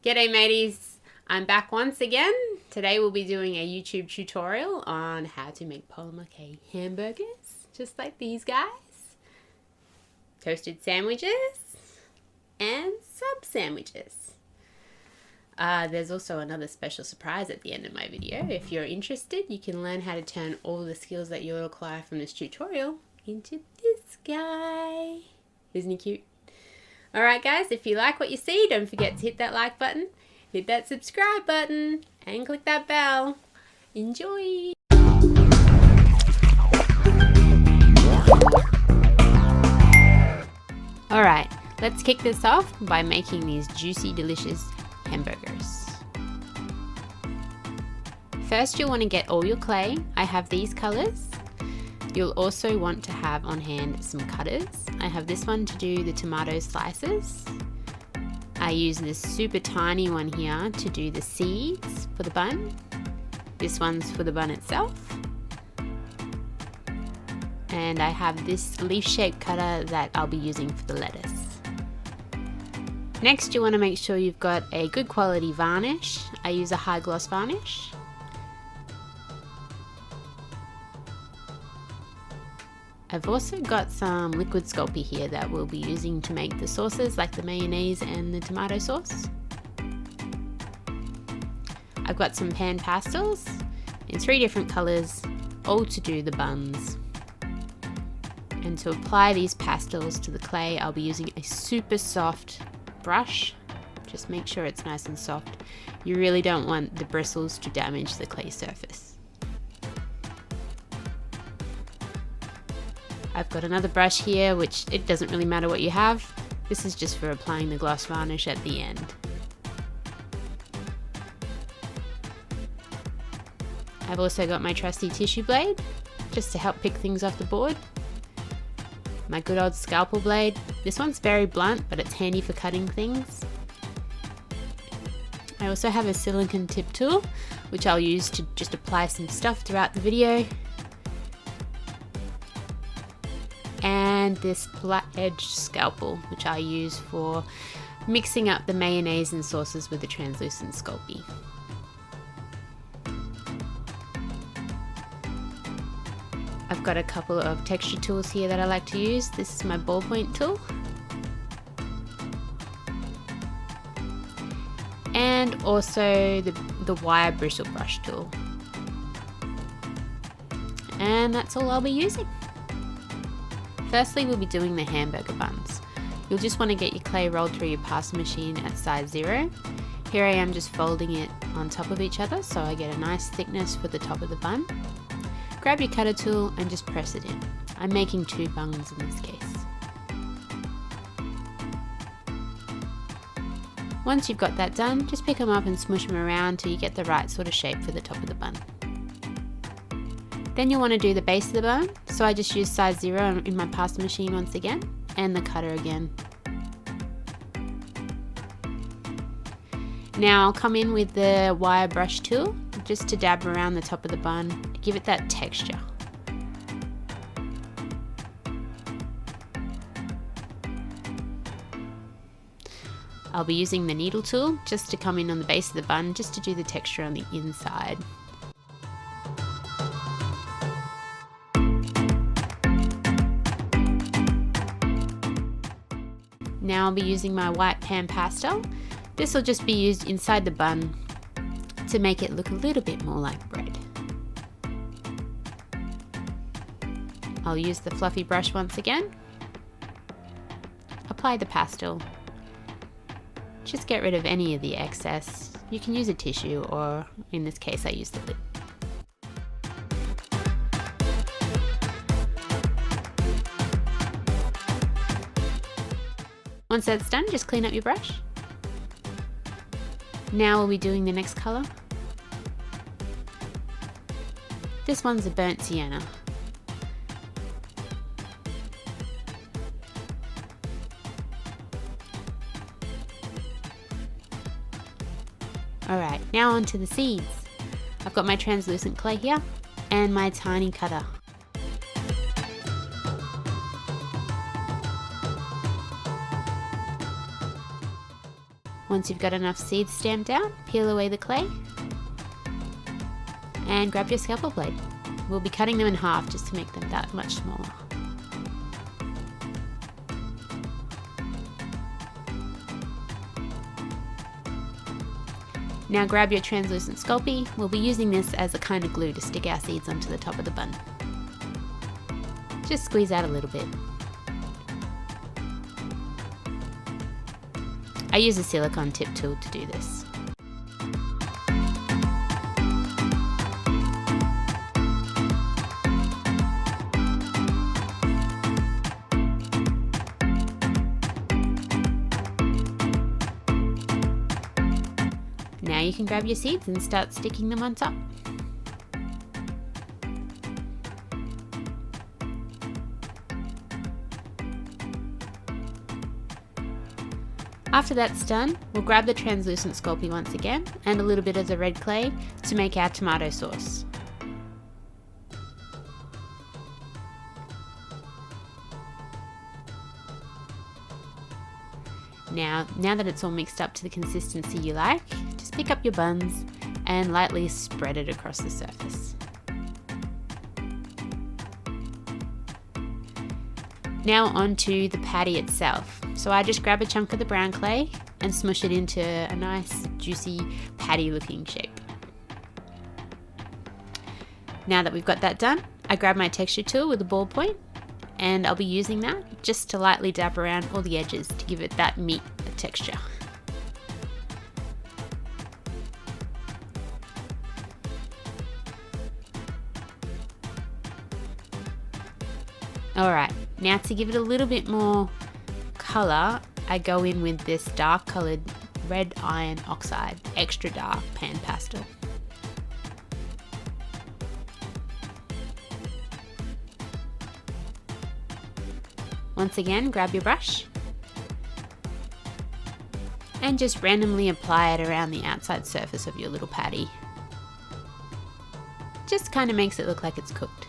G'day mateys, I'm back once again. Today we'll be doing a YouTube tutorial on how to make polymerclay hamburgers, just like these guys. Toasted sandwiches and sub sandwiches. There's also another special surprise at the end of my video. If you're interested, you can learn how to turn all the skills that you'll acquire from this tutorial into this guy. Isn't he cute? Alright guys, if you like what you see, don't forget to hit that like button, hit that subscribe button, and click that bell. Enjoy! Alright, let's kick this off by making these juicy, delicious hamburgers. First you'll want to get all your clay. I have these colours. You'll also want to have on hand some cutters. I have this one to do the tomato slices. I use this super tiny one here to do the seeds for the bun. This one's for the bun itself. And I have this leaf-shaped cutter that I'll be using for the lettuce. Next, you want to make sure you've got a good quality varnish. I use a high gloss varnish. I've also got some liquid Sculpey here that we'll be using to make the sauces like the mayonnaise and the tomato sauce. I've got some pan pastels in 3 different colours, all to do the buns. And to apply these pastels to the clay, I'll be using a super soft brush. Just make sure it's nice and soft. You really don't want the bristles to damage the clay surface. I've got another brush here, which it doesn't really matter what you have. This is just for applying the gloss varnish at the end. I've also got my trusty tissue blade, just to help pick things off the board. My good old scalpel blade. This one's very blunt, but it's handy for cutting things. I also have a silicone tip tool, which I'll use to just apply some stuff throughout the video. And this flat edge scalpel, which I use for mixing up the mayonnaise and sauces with the translucent Sculpey. I've got a couple of texture tools here that I like to use. This is my ballpoint tool. And also the wire bristle brush tool. And that's all I'll be using. Firstly, we'll be doing the hamburger buns. You'll just want to get your clay rolled through your pasta machine at size 0. Here I am just folding it on top of each other so I get a nice thickness for the top of the bun. Grab your cutter tool and just press it in. I'm making 2 buns in this case. Once you've got that done, just pick them up and smush them around till you get the right sort of shape for the top of the bun. Then you'll want to do the base of the bun, so I just use size 0 in my pasta machine once again, and the cutter again. Now I'll come in with the wire brush tool, just to dab around the top of the bun, to give it that texture. I'll be using the needle tool, just to come in on the base of the bun, just to do the texture on the inside. Now I'll be using my white pan pastel. This will just be used inside the bun to make it look a little bit more like bread. I'll use the fluffy brush once again. Apply the pastel. Just get rid of any of the excess. You can use a tissue, or in this case I used the lid. Once that's done, just clean up your brush. Now we'll be doing the next colour. This one's a burnt sienna. Alright, now on to the seeds. I've got my translucent clay here and my tiny cutter. Once you've got enough seeds stamped out, peel away the clay and grab your scalpel blade. We'll be cutting them in half just to make them that much smaller. Now grab your translucent Sculpey. We'll be using this as a kind of glue to stick our seeds onto the top of the bun. Just squeeze out a little bit. I use a silicone tip tool to do this. Now you can grab your seeds and start sticking them on top. After that's done, we'll grab the translucent Sculpey once again and a little bit of the red clay to make our tomato sauce. Now that it's all mixed up to the consistency you like, just pick up your buns and lightly spread it across the surface. Now onto the patty itself. So I just grab a chunk of the brown clay and smush it into a nice juicy patty looking shape. Now that we've got that done, I grab my texture tool with a ball point and I'll be using that just to lightly dab around all the edges to give it that meat texture. Alright, now to give it a little bit more colour, I go in with this dark coloured red iron oxide, extra dark pan pastel. Once again, grab your brush and just randomly apply it around the outside surface of your little patty. Just kind of makes it look like it's cooked.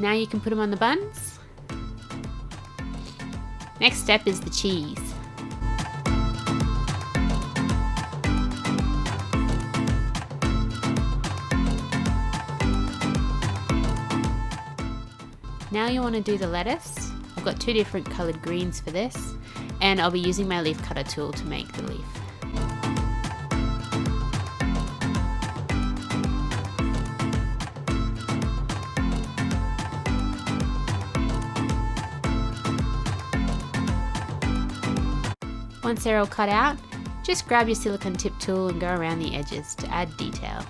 Now you can put them on the buns. Next step is the cheese. Now you want to do the lettuce. I've got two different coloured greens for this, and I'll be using my leaf cutter tool to make the leaf. Once they're all cut out, just grab your silicone tip tool and go around the edges to add detail.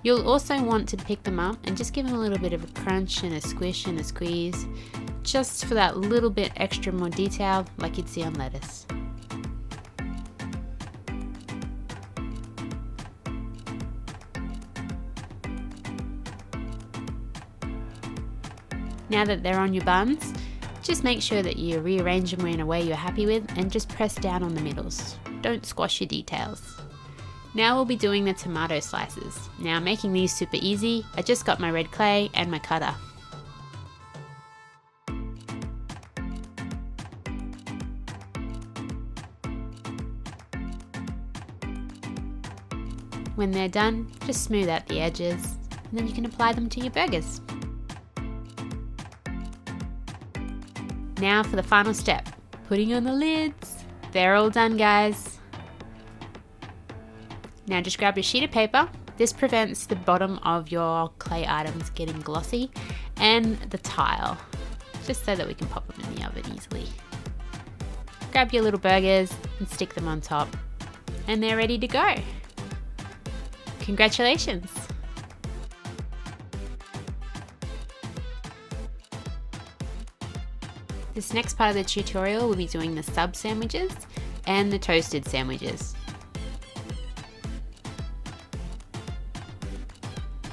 You'll also want to pick them up and just give them a little bit of a crunch and a squish and a squeeze, just for that little bit extra more detail like you'd see on lettuce. Now that they're on your buns, just make sure that you rearrange them in a way you're happy with and just press down on the middles. Don't squash your details. Now we'll be doing the tomato slices. Now making these super easy, I just got my red clay and my cutter. When they're done, just smooth out the edges and then you can apply them to your burgers. Now for the final step, putting on the lids. They're all done, guys. Now just grab your sheet of paper. This prevents the bottom of your clay items getting glossy, and the tile, just so that we can pop them in the oven easily. Grab your little burgers and stick them on top, and they're ready to go. Congratulations! This next part of the tutorial we'll be doing the sub sandwiches and the toasted sandwiches.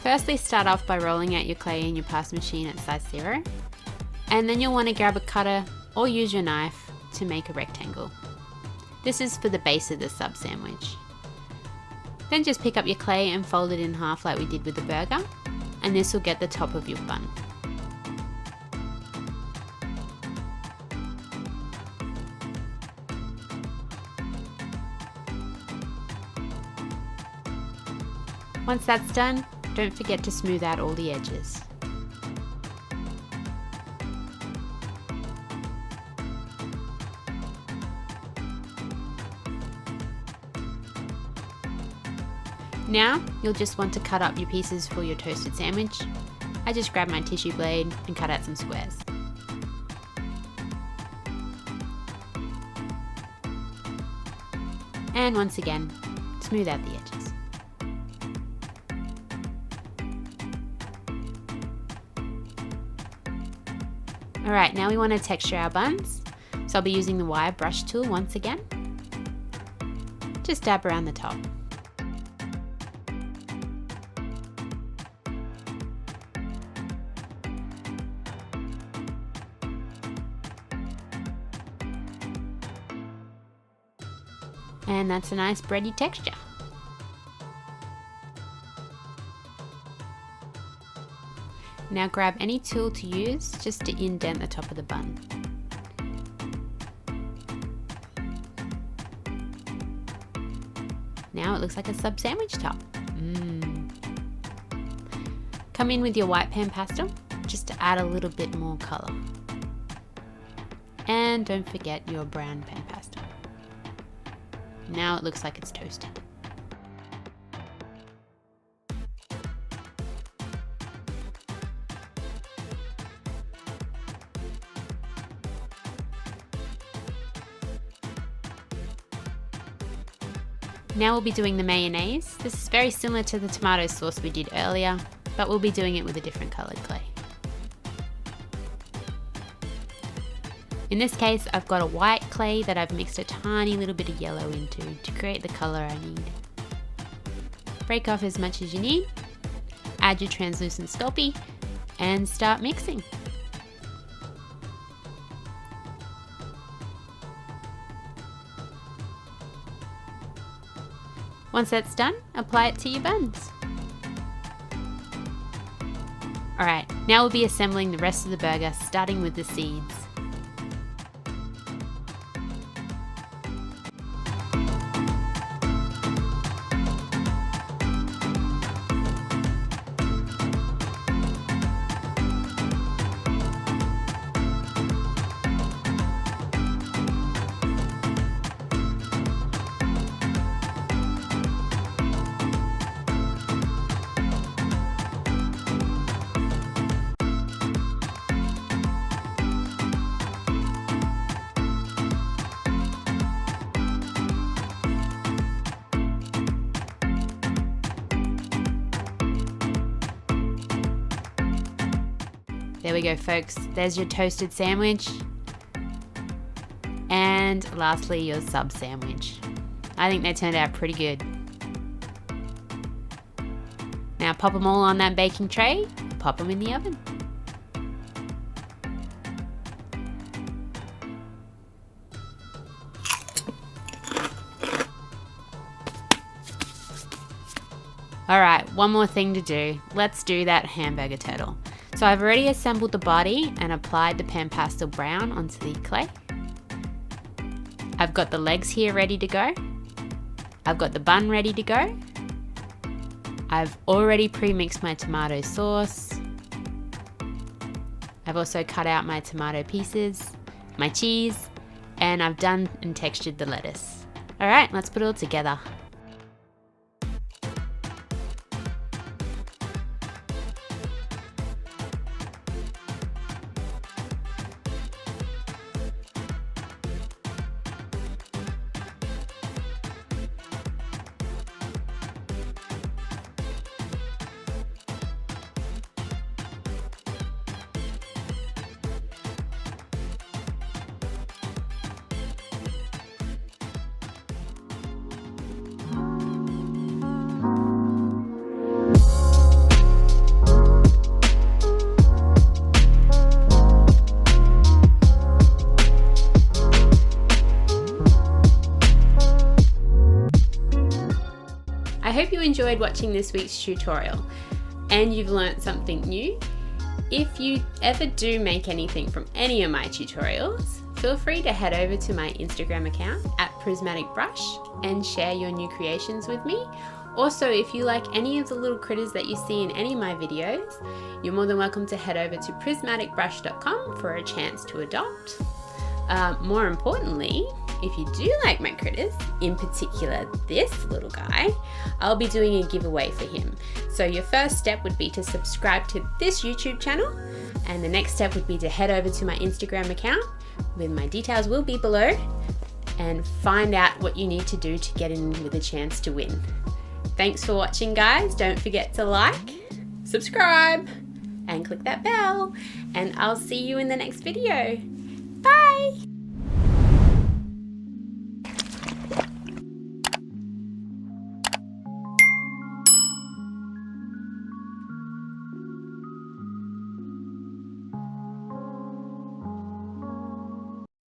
Firstly, start off by rolling out your clay in your pass machine at size 0, and then you'll want to grab a cutter or use your knife to make a rectangle. This is for the base of the sub sandwich. Then just pick up your clay and fold it in half like we did with the burger, and this will get the top of your bun. Once that's done, don't forget to smooth out all the edges. Now, you'll just want to cut up your pieces for your toasted sandwich. I just grabbed my tissue blade and cut out some squares. And once again, smooth out the edges. Alright, now we want to texture our buns. So I'll be using the wire brush tool once again. Just dab around the top. And that's a nice bready texture. Now grab any tool to use just to indent the top of the bun. Now it looks like a sub sandwich top. Come in with your white pan pastel just to add a little bit more colour. And don't forget your brown pan pastel. Now it looks like it's toasted. Now we'll be doing the mayonnaise. This is very similar to the tomato sauce we did earlier, but we'll be doing it with a different coloured clay. In this case, I've got a white clay that I've mixed a tiny little bit of yellow into to create the colour I need. Break off as much as you need, add your translucent Sculpey, and start mixing. Once that's done, apply it to your buns. Alright, now we'll be assembling the rest of the burger, starting with the seeds. There we go, folks. There's your toasted sandwich. And lastly, your sub sandwich. I think they turned out pretty good. Now pop them all on that baking tray, pop them in the oven. Alright, one more thing to do. Let's do that hamburger turtle. So I've already assembled the body and applied the pan pastel brown onto the clay. I've got the legs here ready to go. I've got the bun ready to go. I've already pre-mixed my tomato sauce. I've also cut out my tomato pieces, my cheese, and I've done and textured the lettuce. Alright, let's put it all together. I hope you enjoyed watching this week's tutorial and you've learnt something new. If you ever do make anything from any of my tutorials, feel free to head over to my Instagram account @prismaticbrush and share your new creations with me, Also, if you like any of the little critters that you see in any of my videos, you're more than welcome to head over to prismaticbrush.com for a chance to adopt. More importantly, if you do like my critters, in particular this little guy, I'll be doing a giveaway for him. So your first step would be to subscribe to this YouTube channel, and the next step would be to head over to my Instagram account, with my details will be below, and find out what you need to do to get in with a chance to win. Thanks for watching, guys. Don't forget to like, subscribe, and click that bell, and I'll see you in the next video. Bye!